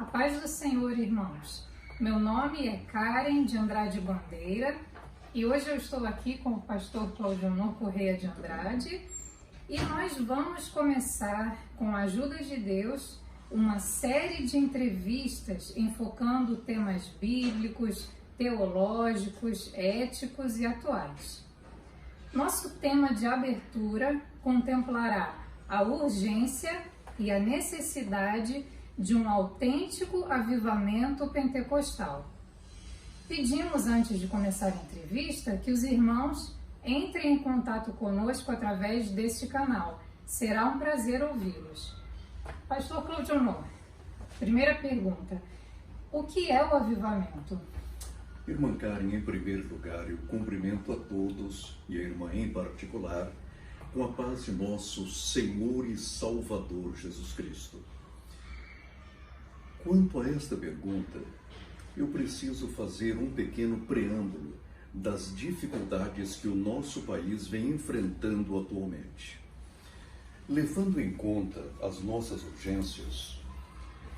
A paz do Senhor, irmãos. Meu nome é Karen de Andrade Bandeira e hoje eu estou aqui com o pastor Claudionor Correia de Andrade e nós vamos começar, com a ajuda de Deus, uma série de entrevistas enfocando temas bíblicos, teológicos, éticos e atuais. Nosso tema de abertura contemplará a urgência e a necessidade de um autêntico avivamento pentecostal. Pedimos, antes de começar a entrevista, que os irmãos entrem em contato conosco através deste canal. Será um prazer ouvi-los. Pastor Claudionor, primeira pergunta: o que é o avivamento? Irmã Karen, em primeiro lugar, eu cumprimento a todos e a irmã em particular com a paz de nosso Senhor e Salvador Jesus Cristo. Quanto a esta pergunta, eu preciso fazer um pequeno preâmbulo das dificuldades que o nosso país vem enfrentando atualmente. Levando em conta as nossas urgências,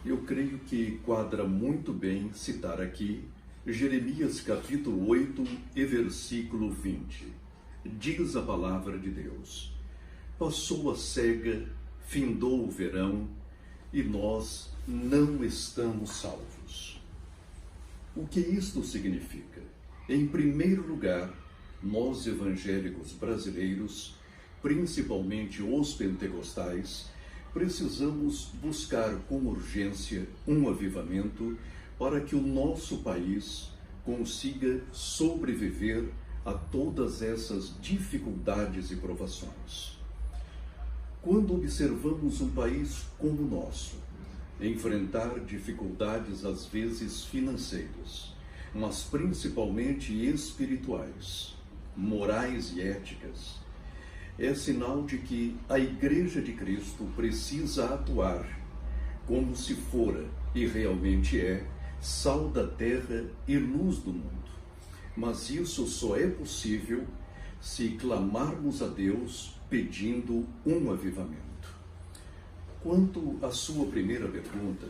eu creio que quadra muito bem citar aqui Jeremias capítulo 8 e versículo 20. Diz a palavra de Deus: passou a cega, findou o verão, e nós não estamos salvos. O que isto significa? Em primeiro lugar, nós evangélicos brasileiros, principalmente os pentecostais, precisamos buscar com urgência um avivamento para que o nosso país consiga sobreviver a todas essas dificuldades e provações. Quando observamos um país como o nosso enfrentar dificuldades às vezes financeiras, mas principalmente espirituais, morais e éticas, é sinal de que a Igreja de Cristo precisa atuar como se fora e realmente é sal da terra e luz do mundo. Mas isso só é possível se clamarmos a Deus pedindo um avivamento. Quanto à sua primeira pergunta,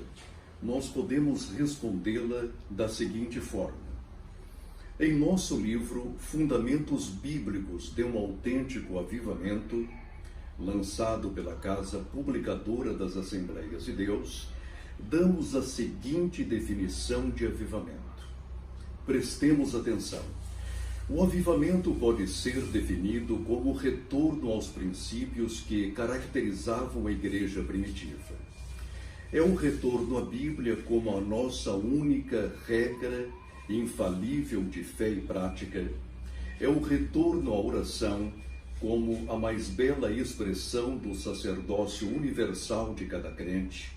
nós podemos respondê-la da seguinte forma. Em nosso livro Fundamentos Bíblicos de um Autêntico Avivamento, lançado pela Casa Publicadora das Assembleias de Deus, damos a seguinte definição de avivamento. Prestemos atenção. O avivamento pode ser definido como o retorno aos princípios que caracterizavam a igreja primitiva. É um retorno à Bíblia como a nossa única regra infalível de fé e prática. É o retorno à oração como a mais bela expressão do sacerdócio universal de cada crente.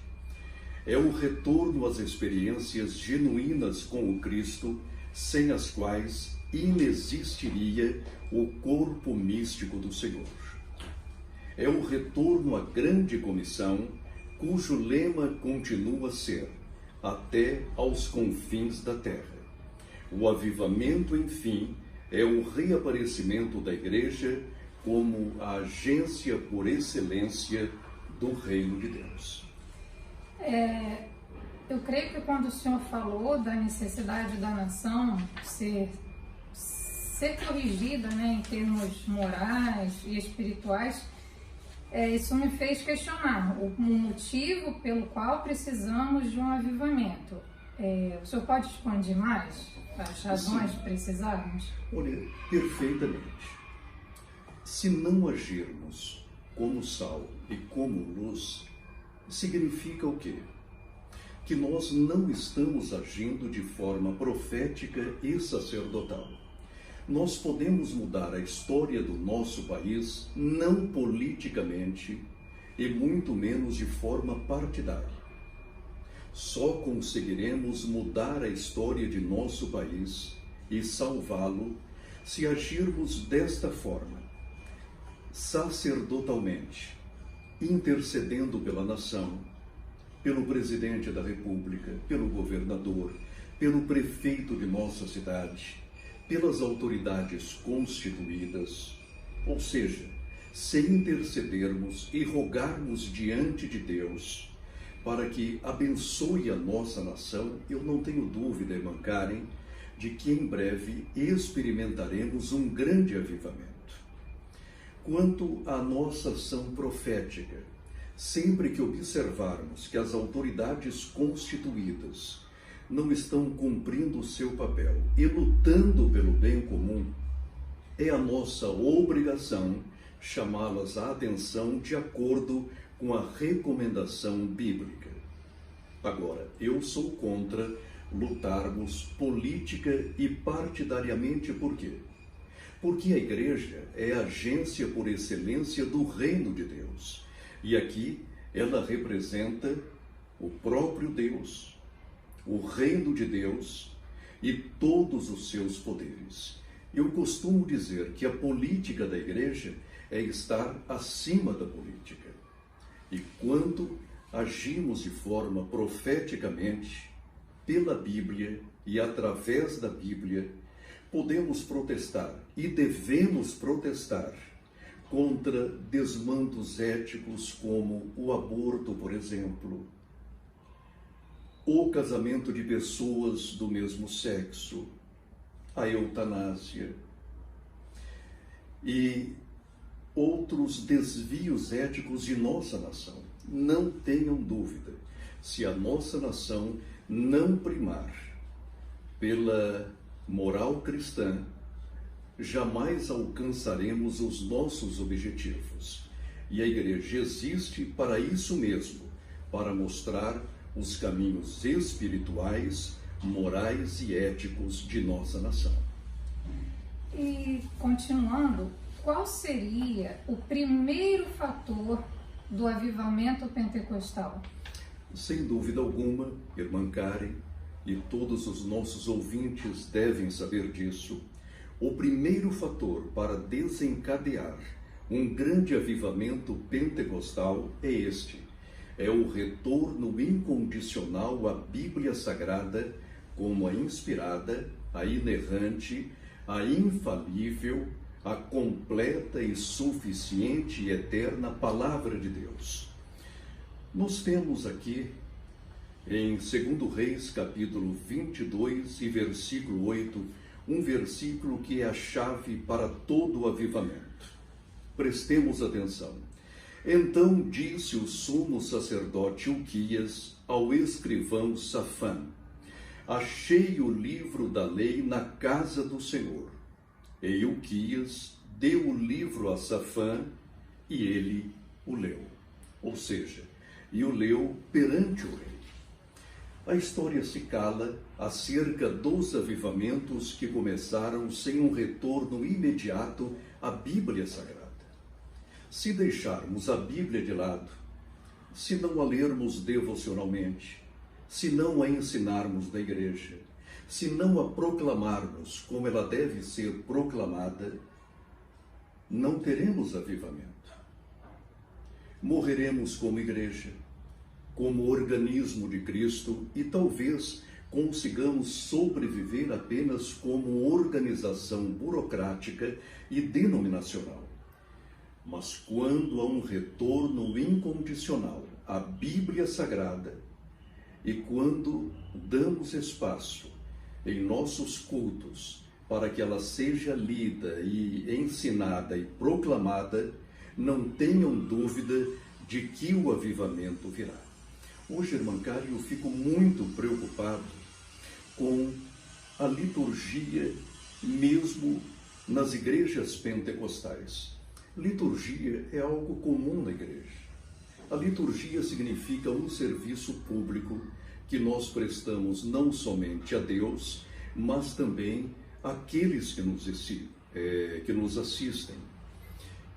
É o retorno às experiências genuínas com o Cristo, sem as quais inexistiria o corpo místico do Senhor. É o retorno à grande comissão, cujo lema continua a ser: até aos confins da terra. O avivamento, enfim, é o reaparecimento da Igreja como a agência por excelência do Reino de Deus. Eu creio que quando o senhor falou da necessidade da nação ser corrigida, em termos morais e espirituais, isso me fez questionar o motivo pelo qual precisamos de um avivamento. O senhor pode expandir mais as razões de precisarmos? Olha, perfeitamente. Se não agirmos como sal e como luz, significa o quê? Que nós não estamos agindo de forma profética e sacerdotal. Nós podemos mudar a história do nosso país não politicamente e muito menos de forma partidária. Só conseguiremos mudar a história de nosso país e salvá-lo se agirmos desta forma, sacerdotalmente, intercedendo pela nação, pelo presidente da República, pelo governador, pelo prefeito de nossa cidade, pelas autoridades constituídas, ou seja, se intercedermos e rogarmos diante de Deus para que abençoe a nossa nação, eu não tenho dúvida, irmã Karen, de que em breve experimentaremos um grande avivamento. Quanto à nossa ação profética, sempre que observarmos que as autoridades constituídas não estão cumprindo o seu papel e lutando pelo bem comum, é a nossa obrigação chamá-las à atenção de acordo com a recomendação bíblica. Agora, eu sou contra lutarmos política e partidariamente. Por quê? Porque a igreja é a agência por excelência do reino de Deus. E aqui ela representa o próprio Deus, o reino de Deus e todos os seus poderes. Eu costumo dizer que a política da igreja é estar acima da política. E quando agimos de forma profeticamente, pela Bíblia e através da Bíblia, podemos protestar e devemos protestar contra desmandos éticos como o aborto, por exemplo, o casamento de pessoas do mesmo sexo, a eutanásia e outros desvios éticos de nossa nação. Não tenham dúvida, se a nossa nação não primar pela moral cristã, jamais alcançaremos os nossos objetivos. E a igreja existe para isso mesmo, para mostrar os caminhos espirituais, morais e éticos de nossa nação. E, continuando, qual seria o primeiro fator do avivamento pentecostal? Sem dúvida alguma, irmã Karen, e todos os nossos ouvintes devem saber disso, o primeiro fator para desencadear um grande avivamento pentecostal é este: é o retorno incondicional à Bíblia Sagrada como a inspirada, a inerrante, a infalível, a completa e suficiente e eterna Palavra de Deus. Nós temos aqui, em 2 Reis, capítulo 22 e versículo 8, um versículo que é a chave para todo o avivamento. Prestemos atenção. Então disse o sumo sacerdote Uquias ao escrivão Safã: achei o livro da lei na casa do Senhor. E Uquias deu o livro a Safã e ele o leu. Ou seja, e o leu perante o rei. A história se cala acerca dos avivamentos que começaram sem um retorno imediato à Bíblia Sagrada. Se deixarmos a Bíblia de lado, se não a lermos devocionalmente, se não a ensinarmos na igreja, se não a proclamarmos como ela deve ser proclamada, não teremos avivamento. Morreremos como igreja, como organismo de Cristo, e talvez consigamos sobreviver apenas como organização burocrática e denominacional. Mas quando há um retorno incondicional à Bíblia Sagrada, e quando damos espaço em nossos cultos para que ela seja lida e ensinada e proclamada, não tenham dúvida de que o avivamento virá. Hoje, irmã Karen, eu fico muito preocupado com a liturgia mesmo nas igrejas pentecostais. Liturgia é algo comum na igreja. A liturgia significa um serviço público que nós prestamos não somente a Deus, mas também àqueles que nos assistem.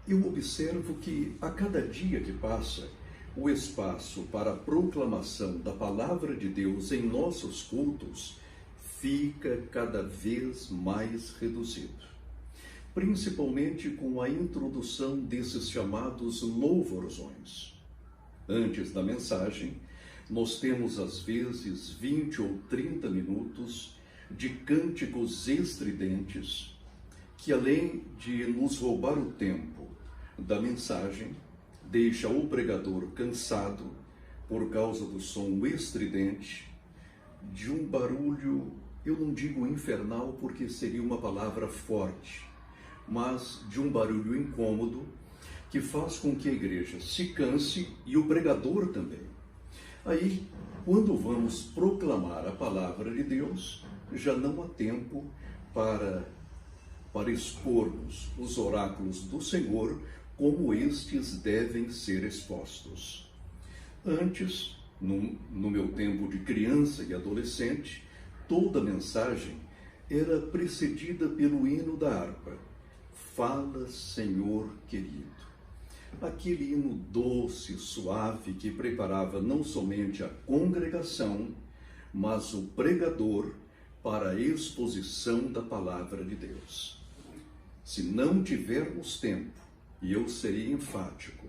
Eu observo que a cada dia que passa, o espaço para a proclamação da palavra de Deus em nossos cultos fica cada vez mais reduzido, principalmente com a introdução desses chamados louvorzões. Antes da mensagem, nós temos às vezes 20 ou 30 minutos de cânticos estridentes que, além de nos roubar o tempo da mensagem, deixa o pregador cansado, por causa do som estridente, de um barulho, eu não digo infernal porque seria uma palavra forte, mas de um barulho incômodo que faz com que a igreja se canse e o pregador também. Aí, quando vamos proclamar a palavra de Deus, já não há tempo para expormos os oráculos do Senhor como estes devem ser expostos. Antes, no meu tempo de criança e adolescente, toda mensagem era precedida pelo hino da harpa. Fala, Senhor querido. Aquele hino doce, suave, que preparava não somente a congregação, mas o pregador para a exposição da palavra de Deus. Se não tivermos tempo, e eu serei enfático,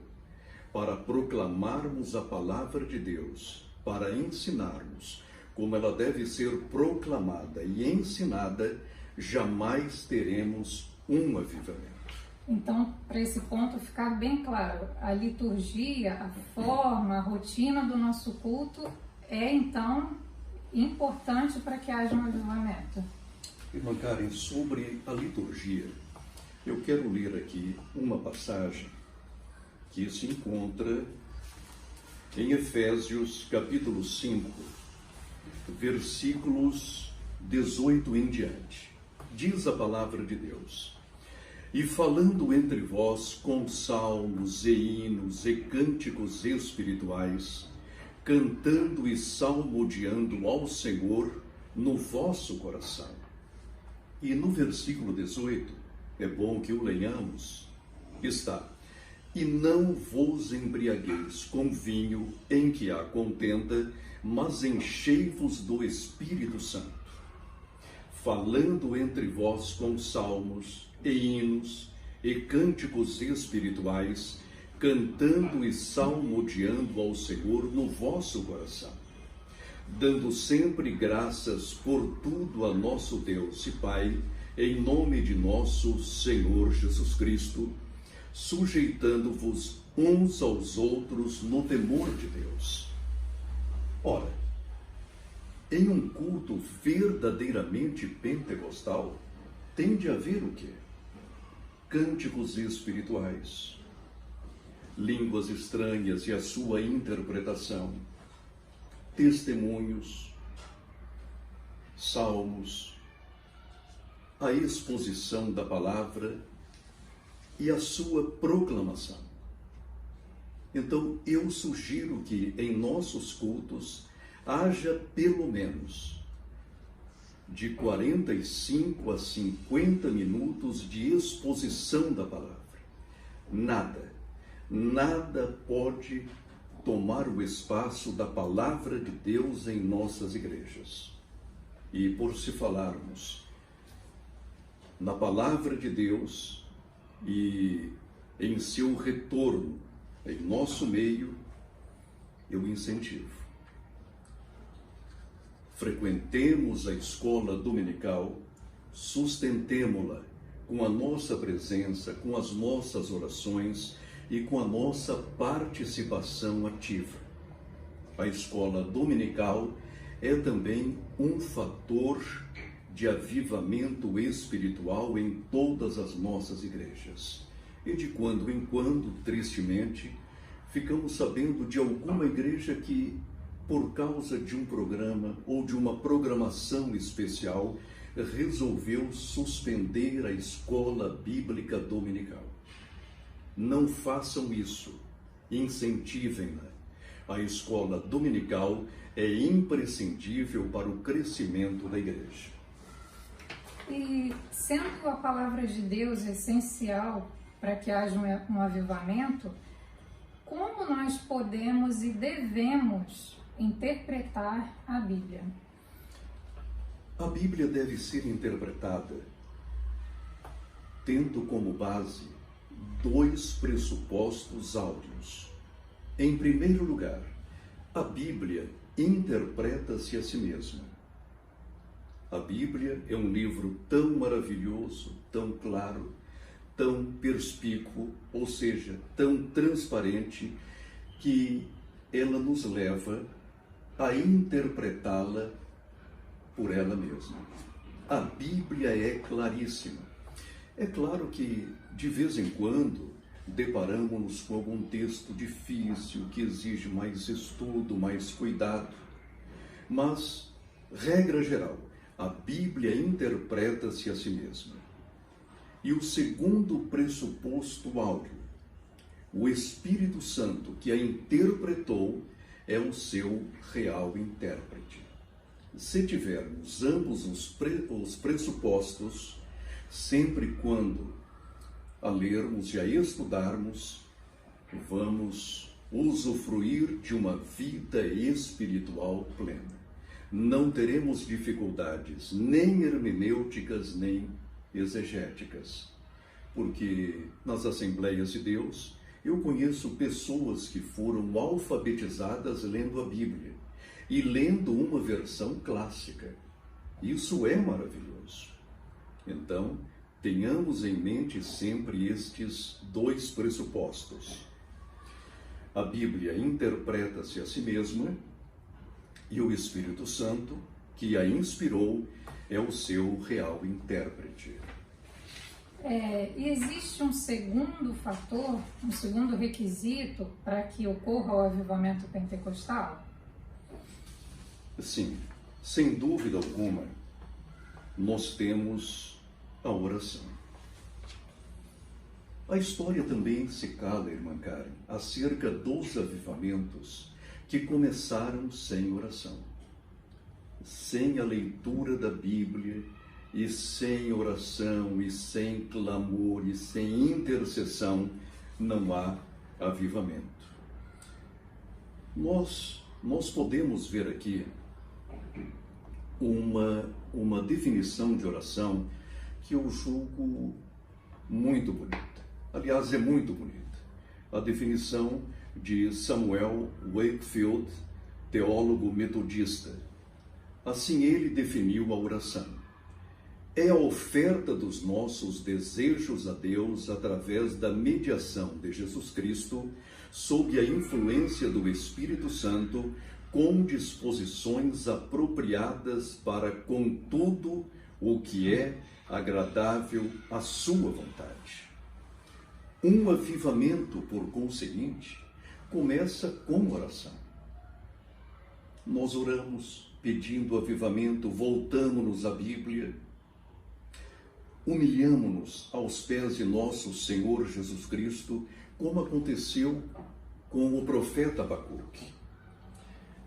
para proclamarmos a palavra de Deus, para ensinarmos como ela deve ser proclamada e ensinada, jamais teremos um avivamento. Então, para esse ponto ficar bem claro, a liturgia, a forma, a rotina do nosso culto é, então, importante para que haja um avivamento. Irmã Karen, sobre a liturgia, eu quero ler aqui uma passagem que se encontra em Efésios, capítulo 5, versículos 18 em diante. Diz a palavra de Deus: E falando entre vós com salmos e hinos e cânticos espirituais, cantando e salmodiando ao Senhor no vosso coração. E no versículo 18, é bom que o leiamos, está: E não vos embriagueis com vinho em que há contenda, mas enchei-vos do Espírito Santo, falando entre vós com salmos e hinos e cânticos espirituais, cantando e salmodiando ao Senhor no vosso coração, dando sempre graças por tudo a nosso Deus e Pai, em nome de nosso Senhor Jesus Cristo, sujeitando-vos uns aos outros no temor de Deus. Ora, em um culto verdadeiramente pentecostal, tem de haver o quê? Cânticos espirituais, línguas estranhas e a sua interpretação, testemunhos, salmos, a exposição da palavra e a sua proclamação. Então, eu sugiro que em nossos cultos haja pelo menos de 45 a 50 minutos de exposição da palavra. Nada pode tomar o espaço da palavra de Deus em nossas igrejas. E por se falarmos na palavra de Deus e em seu retorno em nosso meio, eu incentivo. Frequentemos a escola dominical, sustentemo-la com a nossa presença, com as nossas orações e com a nossa participação ativa. A escola dominical é também um fator de avivamento espiritual em todas as nossas igrejas. E de quando em quando, tristemente, ficamos sabendo de alguma igreja que, por causa de um programa ou de uma programação especial, resolveu suspender a escola bíblica dominical. Não façam isso, incentivem-na. A escola dominical é imprescindível para o crescimento da igreja. E sendo a palavra de Deus essencial para que haja um avivamento, como nós podemos e devemos interpretar a Bíblia? A Bíblia deve ser interpretada tendo como base dois pressupostos áureos. Em primeiro lugar, a Bíblia interpreta-se a si mesma. A Bíblia é um livro tão maravilhoso, tão claro, tão perspícuo, ou seja, tão transparente, que ela nos leva a interpretá-la por ela mesma. A Bíblia é claríssima. É claro que, de vez em quando, deparamos-nos com algum texto difícil, que exige mais estudo, mais cuidado. Mas, regra geral, a Bíblia interpreta-se a si mesma. E o segundo pressuposto áureo, o Espírito Santo que a interpretou, é o seu real intérprete. Se tivermos ambos os pressupostos, sempre quando a lermos e a estudarmos, vamos usufruir de uma vida espiritual plena. Não teremos dificuldades nem hermenêuticas, nem exegéticas, porque nas Assembleias de Deus eu conheço pessoas que foram alfabetizadas lendo a Bíblia e lendo uma versão clássica. Isso é maravilhoso. Então, tenhamos em mente sempre estes dois pressupostos. A Bíblia interpreta-se a si mesma e o Espírito Santo, que a inspirou, é o seu real intérprete. E existe um segundo fator, um segundo requisito para que ocorra o avivamento pentecostal? Sim, sem dúvida alguma, nós temos a oração. A história também se cala, irmã Karen, acerca dos avivamentos que começaram sem oração. Sem a leitura da Bíblia, e sem oração, e sem clamor, e sem intercessão, não há avivamento. Nós podemos ver aqui uma definição de oração que eu julgo muito bonita. Aliás, é muito bonita. A definição de Samuel Wakefield, teólogo metodista. Assim ele definiu a oração. É a oferta dos nossos desejos a Deus através da mediação de Jesus Cristo, sob a influência do Espírito Santo, com disposições apropriadas para com tudo o que é agradável à sua vontade. Um avivamento, por conseguinte, começa com oração. Nós oramos pedindo avivamento, voltamos-nos à Bíblia, humilhamo-nos aos pés de nosso Senhor Jesus Cristo, como aconteceu com o profeta Abacuque.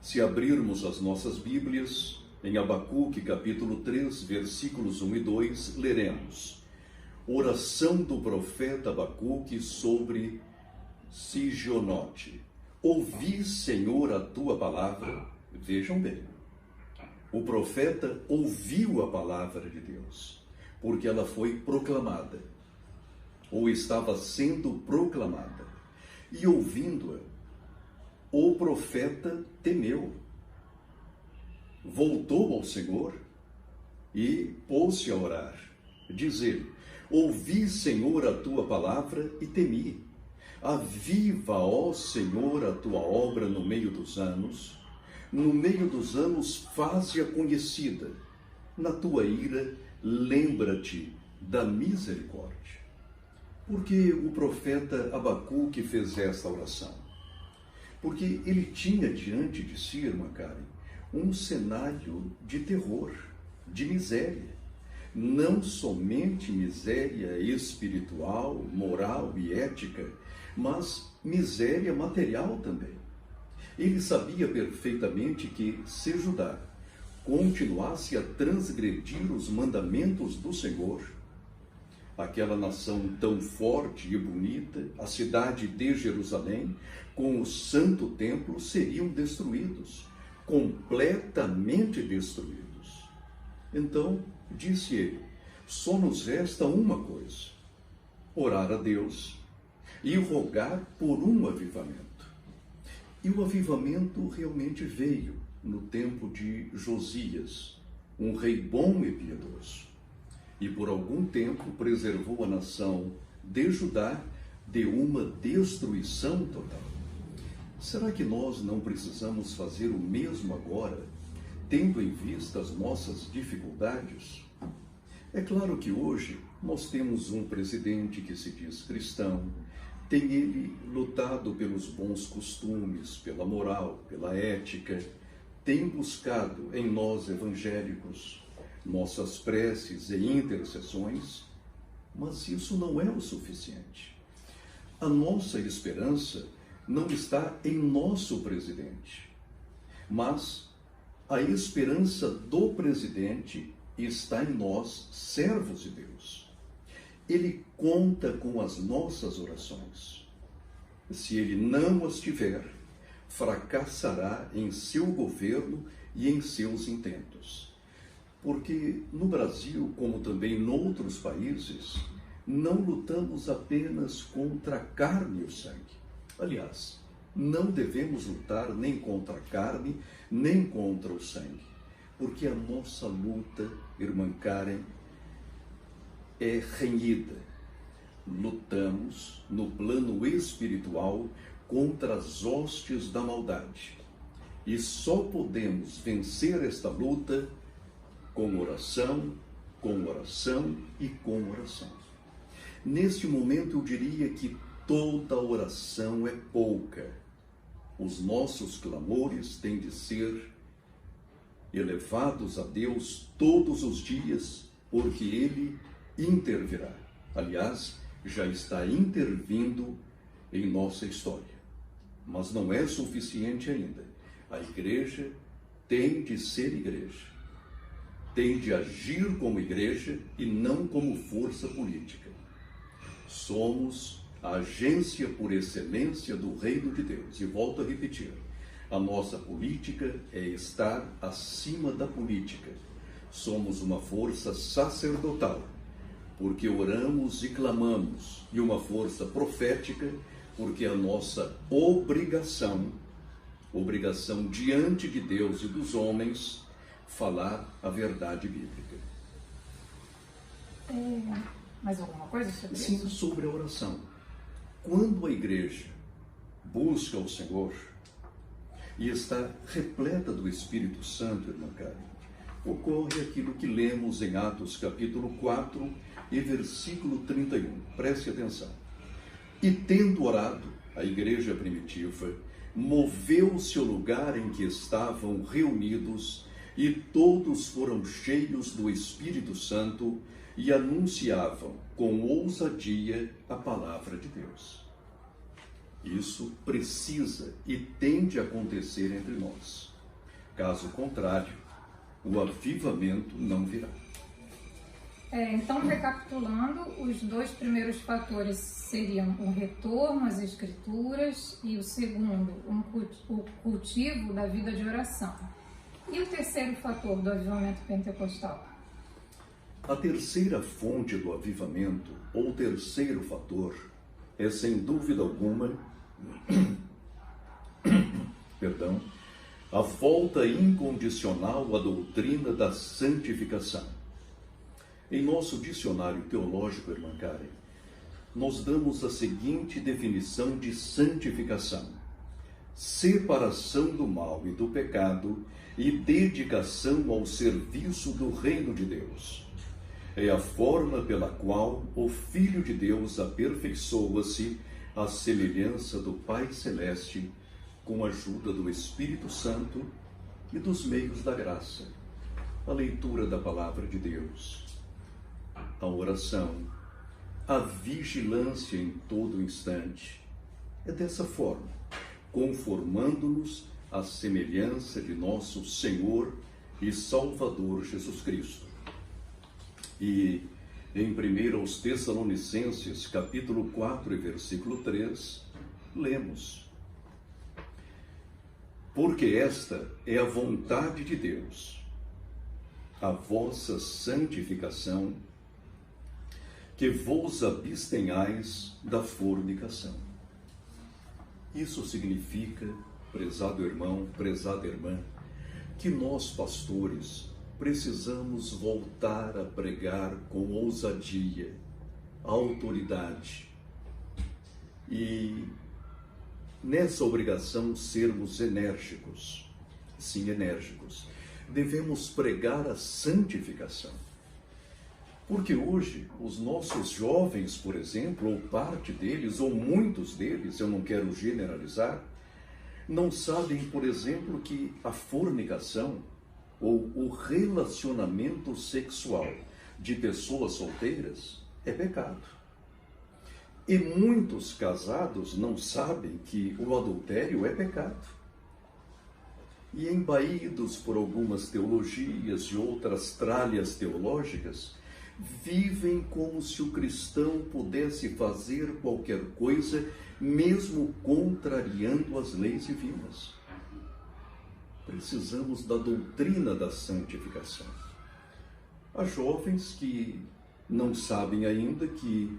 Se abrirmos as nossas Bíblias, em Abacuque, capítulo 3, versículos 1 e 2, leremos: oração do profeta Abacuque sobre Sigionote. Ouvi, Senhor, a tua palavra. Vejam bem, o profeta ouviu a palavra de Deus, porque ela foi proclamada, ou estava sendo proclamada. E ouvindo-a, o profeta temeu, voltou ao Senhor e pôs-se a orar. Diz ele: ouvi, Senhor, a tua palavra e temi. Aviva, ó Senhor, a tua obra no meio dos anos faze-a conhecida. Na tua ira, lembra-te da misericórdia. Por que o profeta Abacuque fez esta oração? Porque ele tinha diante de si, irmã Karen, um cenário de terror, de miséria. Não somente miséria espiritual, moral e ética, mas miséria material também. Ele sabia perfeitamente que, se Judá continuasse a transgredir os mandamentos do Senhor, aquela nação tão forte e bonita, a cidade de Jerusalém, com o santo templo, seriam destruídos, completamente destruídos. Então, disse ele, só nos resta uma coisa: orar a Deus e rogar por um avivamento. E o avivamento realmente veio no tempo de Josias, um rei bom e piedoso, e por algum tempo preservou a nação de Judá de uma destruição total. Será que nós não precisamos fazer o mesmo agora, tendo em vista as nossas dificuldades? É claro que hoje nós temos um presidente que se diz cristão, tem ele lutado pelos bons costumes, pela moral, pela ética, tem buscado em nós evangélicos nossas preces e intercessões, mas isso não é o suficiente. A nossa esperança não está em nosso presidente, mas a esperança do presidente está em nós, servos de Deus. Ele conta com as nossas orações. Se ele não as tiver, fracassará em seu governo e em seus intentos. Porque no Brasil, como também em outros países, não lutamos apenas contra a carne e o sangue. Aliás, não devemos lutar nem contra a carne, nem contra o sangue. Porque a nossa luta, irmã Karen, é renhida. Lutamos no plano espiritual contra as hostes da maldade. E só podemos vencer esta luta com oração e com oração. Neste momento eu diria que toda oração é pouca. Os nossos clamores têm de ser elevados a Deus todos os dias, porque Ele intervirá. Aliás, já está intervindo em nossa história. Mas não é suficiente ainda. A igreja tem de ser igreja. Tem de agir como igreja e não como força política. Somos a agência por excelência do reino de Deus. E volto a repetir, a nossa política é estar acima da política. Somos uma força sacerdotal, porque oramos e clamamos, e uma força profética, porque é a nossa obrigação diante de Deus e dos homens, falar a verdade bíblica. Mais alguma coisa sobre isso? Sim, sobre a oração. Quando a igreja busca o Senhor e está repleta do Espírito Santo, irmã Karen, ocorre aquilo que lemos em Atos capítulo 4 e versículo 31. Preste atenção. E tendo orado, a igreja primitiva moveu-se ao lugar em que estavam reunidos, e todos foram cheios do Espírito Santo e anunciavam com ousadia a palavra de Deus. Isso precisa e tem de acontecer entre nós. Caso contrário, o avivamento não virá. Então, recapitulando, os dois primeiros fatores seriam o retorno às Escrituras e o segundo, o cultivo da vida de oração. E o terceiro fator do avivamento pentecostal? A terceira fonte do avivamento, ou terceiro fator, é sem dúvida alguma a volta incondicional à doutrina da santificação. Em nosso dicionário teológico, irmã Karen, nós damos a seguinte definição de santificação: separação do mal e do pecado e dedicação ao serviço do reino de Deus. É a forma pela qual o Filho de Deus aperfeiçoa-se à semelhança do Pai Celeste, com a ajuda do Espírito Santo e dos meios da graça, a leitura da Palavra de Deus, a oração, a vigilância em todo instante. É dessa forma, conformando-nos à semelhança de nosso Senhor e Salvador Jesus Cristo. E em 1 Tessalonicenses, capítulo 4 e versículo 3, lemos: porque esta é a vontade de Deus, a vossa santificação, que vos abstenhais da fornicação. Isso significa, prezado irmão, prezada irmã, que nós, pastores, precisamos voltar a pregar com ousadia, autoridade e nessa obrigação sermos enérgicos. Sim, enérgicos. Devemos pregar a santificação. Porque hoje, os nossos jovens, por exemplo, ou parte deles, ou muitos deles, eu não quero generalizar, não sabem, por exemplo, que a fornicação ou o relacionamento sexual de pessoas solteiras é pecado. E muitos casados não sabem que o adultério é pecado. E embaídos por algumas teologias e outras tralhas teológicas, vivem como se o cristão pudesse fazer qualquer coisa, mesmo contrariando as leis divinas. Precisamos da doutrina da santificação. Há jovens que não sabem ainda que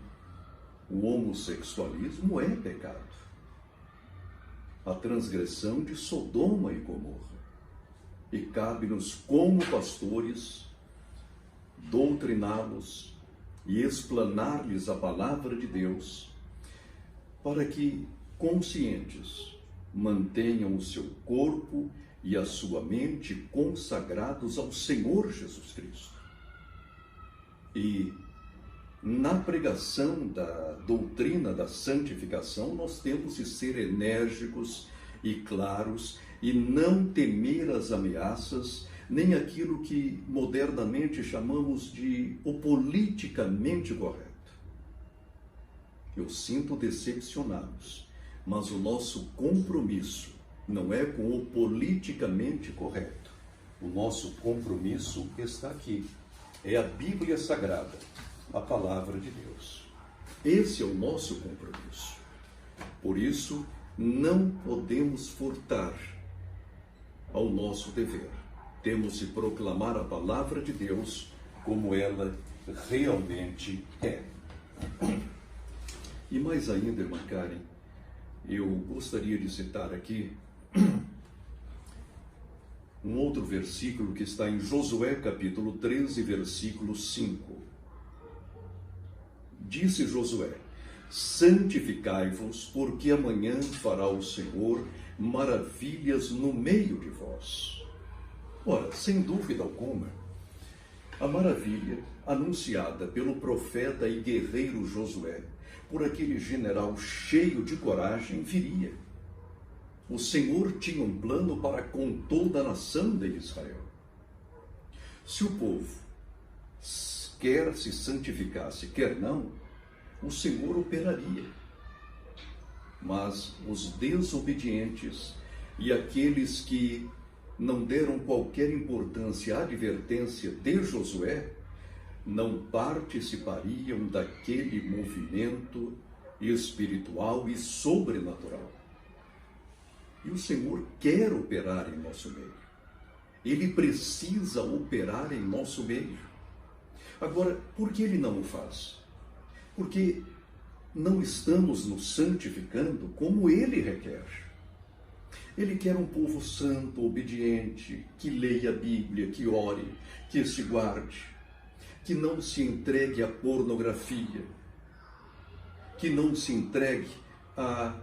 o homossexualismo é pecado. A transgressão de Sodoma e Gomorra. E cabe-nos, como pastores, doutriná-los e explanar-lhes a palavra de Deus, para que, conscientes, mantenham o seu corpo e a sua mente consagrados ao Senhor Jesus Cristo. E na pregação da doutrina da santificação, nós temos de ser enérgicos e claros e não temer as ameaças, nem aquilo que modernamente chamamos de o politicamente correto. Eu sinto decepcioná-los, mas o nosso compromisso não é com o politicamente correto. O nosso compromisso está aqui. É a Bíblia Sagrada, a Palavra de Deus. Esse é o nosso compromisso. Por isso, não podemos furtar ao nosso dever. Temos de proclamar a Palavra de Deus como ela realmente é. E mais ainda, irmã Karen, eu gostaria de citar aqui um outro versículo que está em Josué capítulo 13, versículo 5. Disse Josué: santificai-vos, porque amanhã fará o Senhor maravilhas no meio de vós. Ora, sem dúvida alguma, a maravilha anunciada pelo profeta e guerreiro Josué, por aquele general cheio de coragem, viria. O Senhor tinha um plano para com toda a nação de Israel. Se o povo quer se santificasse, quer não, o Senhor operaria. Mas os desobedientes e aqueles que não deram qualquer importância à advertência de Josué, não participariam daquele movimento espiritual e sobrenatural. E o Senhor quer operar em nosso meio. Ele precisa operar em nosso meio. Agora, por que Ele não o faz? Porque não estamos nos santificando como Ele requer. Ele quer um povo santo, obediente, que leia a Bíblia, que ore, que se guarde, que não se entregue à pornografia, que não se entregue a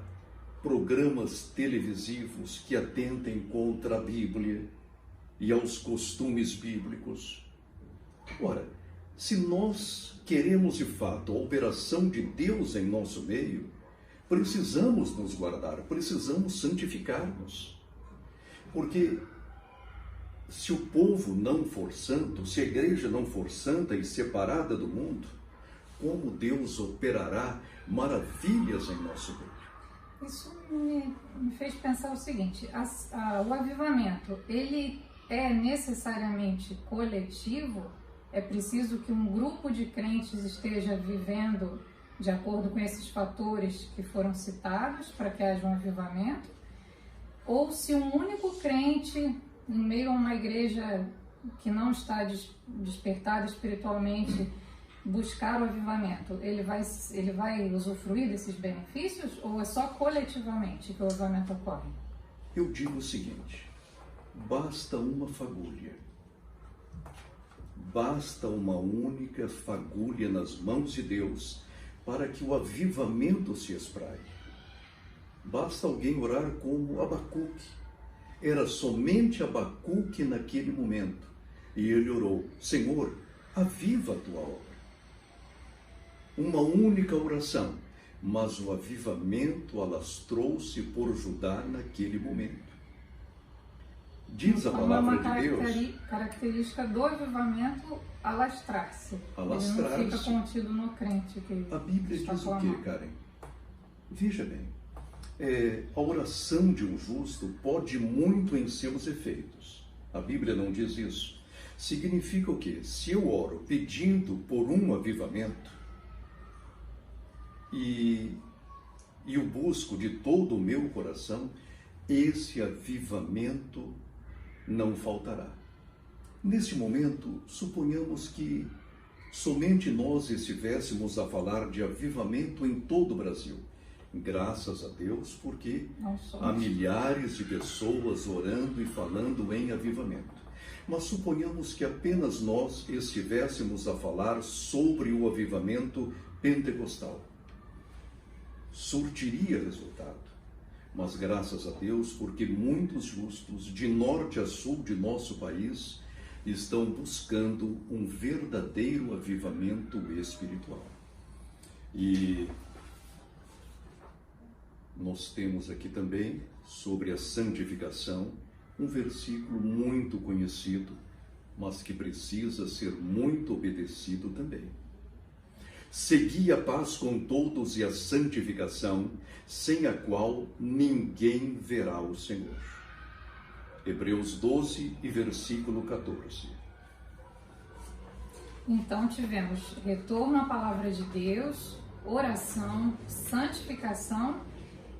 programas televisivos que atentem contra a Bíblia e aos costumes bíblicos. Ora, se nós queremos de fato a operação de Deus em nosso meio, precisamos nos guardar, precisamos santificar-nos. Porque se o povo não for santo, se a igreja não for santa e separada do mundo, como Deus operará maravilhas em nosso meio? Isso me fez pensar o seguinte: o avivamento, ele é necessariamente coletivo? É preciso que um grupo de crentes esteja vivendo de acordo com esses fatores que foram citados para que haja um avivamento? Ou se um único crente, em meio a uma igreja que não está despertada espiritualmente, buscar o avivamento, ele vai usufruir desses benefícios, ou é só coletivamente que o avivamento ocorre? Eu digo o seguinte: basta uma fagulha, basta uma única fagulha nas mãos de Deus para que o avivamento se espraie. Basta alguém orar como Abacuque. Era somente Abacuque naquele momento. E ele orou: Senhor, aviva a tua obra. Uma única oração, mas o avivamento alastrou-se por Judá naquele momento. Diz a palavra de Deus. É uma característica do avivamento alastrar-se. Alastrar-se. Ele não fica contido no crente. A Bíblia diz o quê, Karen? Veja bem, a oração de um justo pode muito em seus efeitos. A Bíblia não diz isso. Significa o quê? Se eu oro pedindo por um avivamento e o busco de todo o meu coração, esse avivamento não faltará. Neste momento, suponhamos que somente nós estivéssemos a falar de avivamento em todo o Brasil. Graças a Deus, porque há milhares de pessoas orando e falando em avivamento. Mas suponhamos que apenas nós estivéssemos a falar sobre o avivamento pentecostal. Surtiria resultado. Mas graças a Deus, porque muitos justos, de norte a sul de nosso país, estão buscando um verdadeiro avivamento espiritual. E nós temos aqui também, sobre a santificação, um versículo muito conhecido, mas que precisa ser muito obedecido também. Segui a paz com todos e a santificação, sem a qual ninguém verá o Senhor. Hebreus 12 e versículo 14. Então tivemos retorno à palavra de Deus, oração, santificação.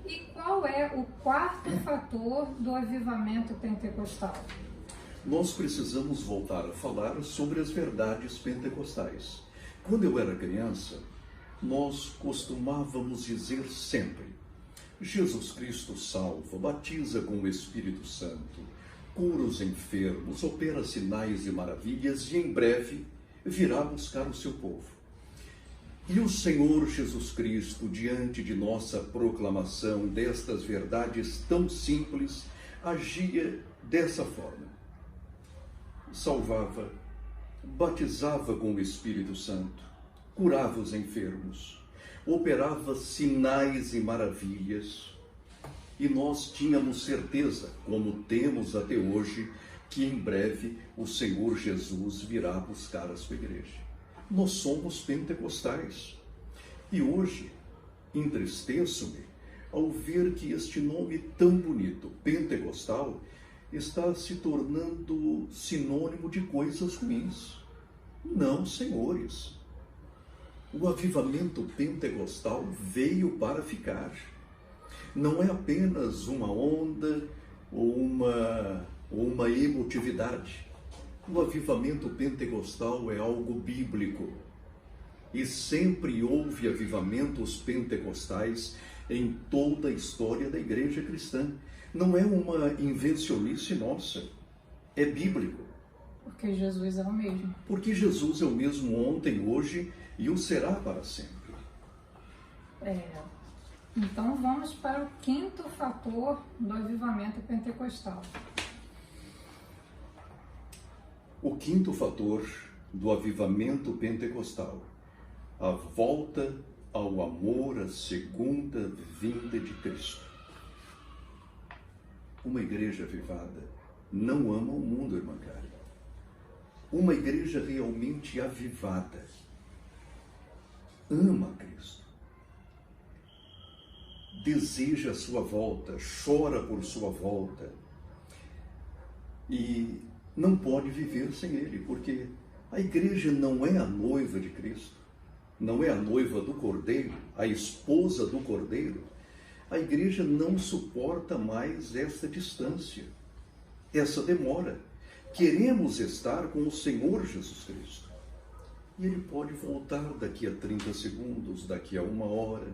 E qual é o quarto fator do avivamento pentecostal? Nós precisamos voltar a falar sobre as verdades pentecostais. Quando eu era criança, nós costumávamos dizer sempre: Jesus Cristo salva, batiza com o Espírito Santo, cura os enfermos, opera sinais e maravilhas e em breve virá buscar o seu povo. E o Senhor Jesus Cristo, diante de nossa proclamação destas verdades tão simples, agia dessa forma: salvava, batizava com o Espírito Santo, curava os enfermos, operava sinais e maravilhas, e nós tínhamos certeza, como temos até hoje, que em breve o Senhor Jesus virá buscar a sua igreja. Nós somos pentecostais. E hoje entristeço-me ao ver que este nome tão bonito, pentecostal, está se tornando sinônimo de coisas ruins. Não, senhores. O avivamento pentecostal veio para ficar. Não é apenas uma onda ou uma emotividade. O avivamento pentecostal é algo bíblico. E sempre houve avivamentos pentecostais em toda a história da igreja cristã. Não é uma invencionice nossa, é bíblico. Porque Jesus é o mesmo. Porque Jesus é o mesmo ontem, hoje e o será para sempre. Então vamos para o quinto fator do avivamento pentecostal. O quinto fator do avivamento pentecostal: a volta ao amor, à segunda vinda de Cristo. Uma igreja avivada não ama o mundo, irmã Karen. Uma igreja realmente avivada ama Cristo. Deseja a sua volta, chora por sua volta. E não pode viver sem ele, porque a igreja não é a noiva de Cristo, não é a noiva do Cordeiro, a esposa do Cordeiro. A igreja não suporta mais essa distância, essa demora. Queremos estar com o Senhor Jesus Cristo. E ele pode voltar daqui a 30 segundos, daqui a 1 hora.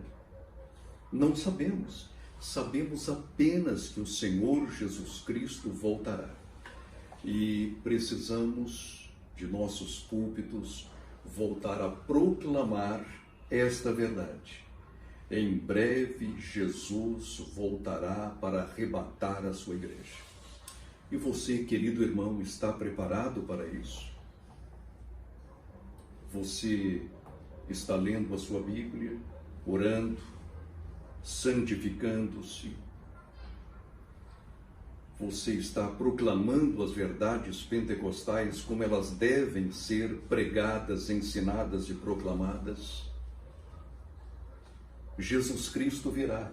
Não sabemos. Sabemos apenas que o Senhor Jesus Cristo voltará. E precisamos, de nossos púlpitos, voltar a proclamar esta verdade. Em breve, Jesus voltará para arrebatar a sua igreja. E você, querido irmão, está preparado para isso? Você está lendo a sua Bíblia, orando, santificando-se? Você está proclamando as verdades pentecostais como elas devem ser pregadas, ensinadas e proclamadas? Jesus Cristo virá.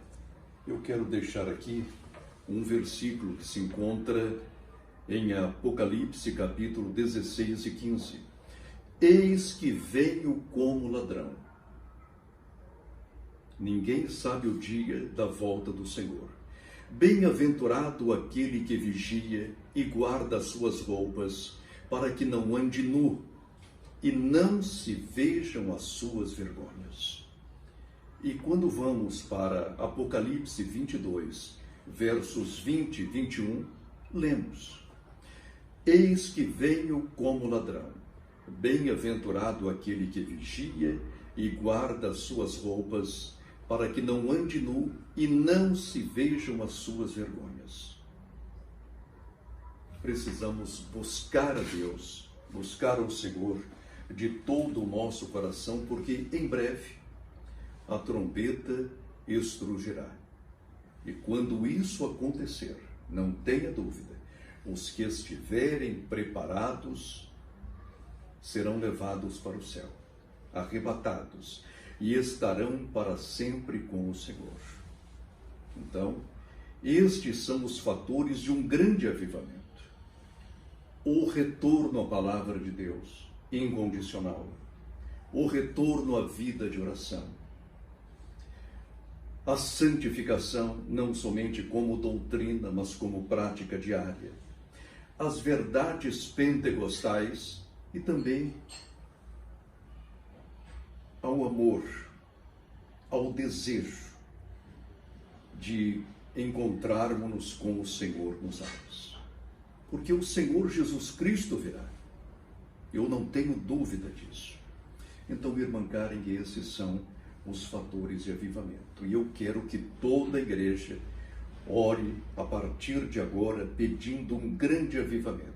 Eu quero deixar aqui um versículo que se encontra em Apocalipse, capítulo 16 e 15. Eis que venho como ladrão. Ninguém sabe o dia da volta do Senhor. Bem-aventurado aquele que vigia e guarda as suas roupas, para que não ande nu e não se vejam as suas vergonhas. E quando vamos para Apocalipse 22, versos 20 e 21, lemos: Eis que venho como ladrão. Bem-aventurado aquele que vigia e guarda as suas roupas, para que não ande nu e não se vejam as suas vergonhas. Precisamos buscar a Deus, buscar o Senhor de todo o nosso coração, porque em breve a trombeta estrugirá. E quando isso acontecer, não tenha dúvida, os que estiverem preparados serão levados para o céu, arrebatados, e estarão para sempre com o Senhor. Então, estes são os fatores de um grande avivamento. O retorno à palavra de Deus, incondicional. O retorno à vida de oração. A santificação, não somente como doutrina, mas como prática diária. As verdades pentecostais e também ao amor, ao desejo de encontrarmos-nos com o Senhor nos ares. Porque o Senhor Jesus Cristo virá. Eu não tenho dúvida disso. Então, irmã Karen, esses são os fatores de avivamento. E eu quero que toda a igreja ore a partir de agora pedindo um grande avivamento.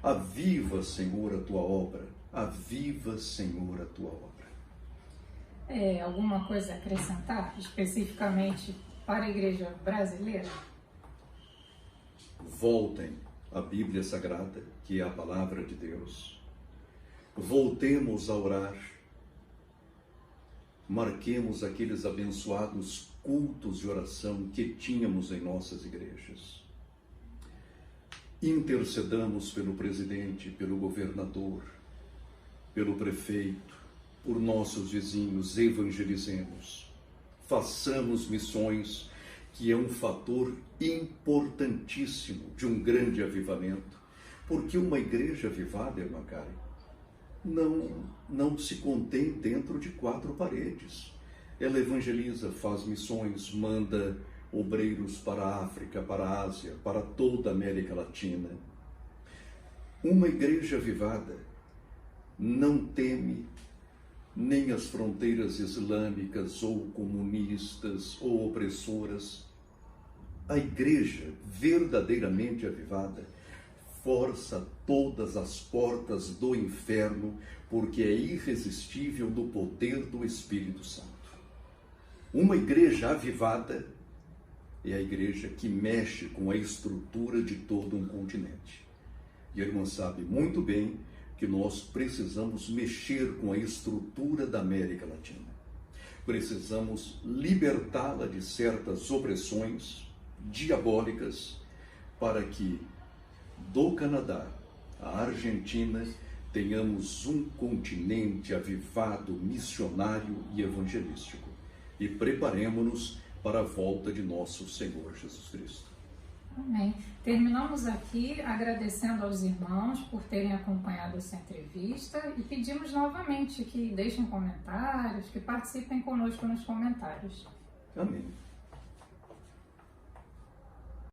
Aviva, Senhor, a tua obra. Aviva, Senhor, a tua obra. Alguma coisa a acrescentar, especificamente para a igreja brasileira? Voltem à Bíblia Sagrada, que é a palavra de Deus. Voltemos a orar. Marquemos aqueles abençoados cultos de oração que tínhamos em nossas igrejas. Intercedamos pelo presidente, pelo governador, pelo prefeito, por nossos vizinhos, evangelizemos. Façamos missões, que é um fator importantíssimo de um grande avivamento, porque uma igreja avivada, irmã Karen, não se contém dentro de quatro paredes. Ela evangeliza, faz missões, manda obreiros para a África, para a Ásia, para toda a América Latina. Uma igreja avivada não teme nem as fronteiras islâmicas ou comunistas ou opressoras. A igreja verdadeiramente avivada força todas as portas do inferno, porque é irresistível no poder do Espírito Santo. Uma igreja avivada é a igreja que mexe com a estrutura de todo um continente. E a irmã sabe muito bem que nós precisamos mexer com a estrutura da América Latina. Precisamos libertá-la de certas opressões diabólicas para que do Canadá à Argentina tenhamos um continente avivado, missionário e evangelístico. E preparemos-nos para a volta de nosso Senhor Jesus Cristo. Amém. Terminamos aqui agradecendo aos irmãos por terem acompanhado essa entrevista e pedimos novamente que deixem comentários, que participem conosco nos comentários. Amém.